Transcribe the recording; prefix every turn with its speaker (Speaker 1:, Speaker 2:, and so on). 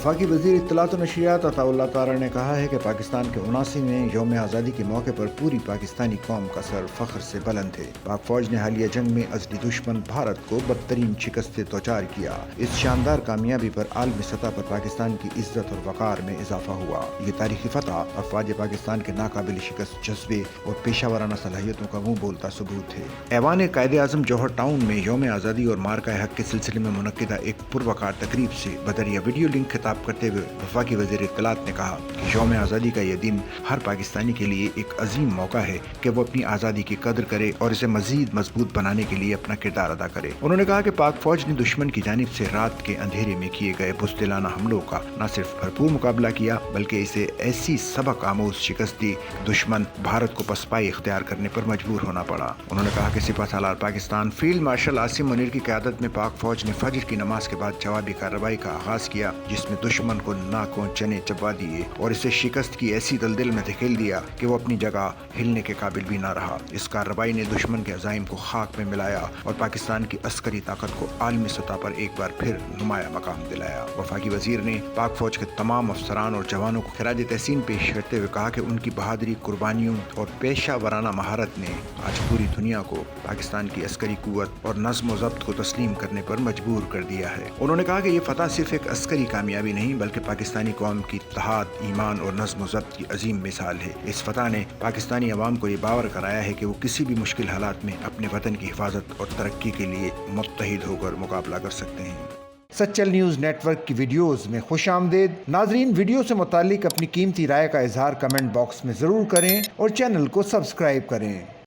Speaker 1: वफाकी वज़ीर इत्तलात व नशरियात अताउल्लाह तारा ने कहा है कि पाकिस्तान के 79वें यौम आज़ादी के मौके पर पूरी पाकिस्तानी कौम का सर फख्र से बुलंद है। पाक फौज ने हालिया जंग में असली दुश्मन भारत को बदतरीन शिकस्त से दोचार किया। इस शानदार कामयाबी पर आलमी सतह पर पाकिस्तान की इज्जत और वक़ार में इजाफा हुआ। ये तारीखी फतह अफवाज पाकिस्तान के नाकाबिल शिकस्त जज्बे और पेशा वाराना सलाहियतों का मुँह बोलता सबूत है। ऐवान कायदे आज़म जौहर टाउन में यौम आज़ादी और मार्का हक के सिलसिले में मुनक्किदा एक पुरवकार तकरीब से बदरिया वीडियो लिंक खिताब करते हुए वफाकी वज़ीर इत्तलात ने कहा कि यौम आज़ादी का यह दिन हर पाकिस्तानी के लिए एक अजीम मौका है कि वो अपनी आज़ादी की कदर करे और इसे मजीद मजबूत बनाने के लिए अपना किरदार अदा करे। उन्होंने कहा कि पाक फौज ने दुश्मन की जानिब से रात के अंधेरे में किए गए बुज़दिलाना हमलों का न सिर्फ भरपूर मुकाबला किया बल्कि इसे ऐसी सबक आमोज शिकस्त दी दुश्मन भारत को पसपाई इख्तियार करने पर मजबूर होना पड़ा। उन्होंने कहा कि सिपह सालार पाकिस्तान फील्ड मार्शल आसिम मुनीर की क़यादत में पाक फौज ने फजर की नमाज के बाद जवाबी कार्रवाई का आगाज किया, जिसमें दुश्मन को नाकों चने चबा दिए और इसे शिकस्त की ऐसी दलदल में धकेल दिया कि वो अपनी जगह हिलने के काबिल भी न रहा। इस कार्रवाई ने दुश्मन के अज़ाइम को खाक में मिलाया और पाकिस्तान की अस्करी ताकत को आलमी सतह पर एक बार फिर नुमाया मकाम दिलाया। वफाकी वजीर ने पाक फौज के तमाम अफसरान और जवानों को खिराज तहसीन पेश करते हुए कहा कि उनकी बहादुरी, कुर्बानियों और पेशा वराना महारत ने आज पूरी दुनिया को पाकिस्तान की अस्करी कुव्वत और नज़्म व ज़ब्त को तस्लीम करने पर मजबूर कर दिया है। उन्होंने कहा कि ये फतह सिर्फ एक अस्करी कामयाबी नहीं बल्कि पाकिस्तानी कौम की इत्तेहाद, ईमान और नज़्म व ज़ब्त की अजीम मिसाल है। इस फतह ने पाकिस्तानी अवाम को ये बावर कराया है कि वो किसी भी मुश्किल हालात में अपने वतन की हिफाजत और तरक्की के लिए मुत्तहिद होकर मुकाबला कर सकते हैं। सच्चल न्यूज़ नेटवर्क की वीडियोस में खुश आमदेद। नाजरीन, वीडियो से मुतालिक अपनी कीमती राय का इजहार कमेंट बॉक्स में ज़रूर करें और चैनल को सब्सक्राइब करें।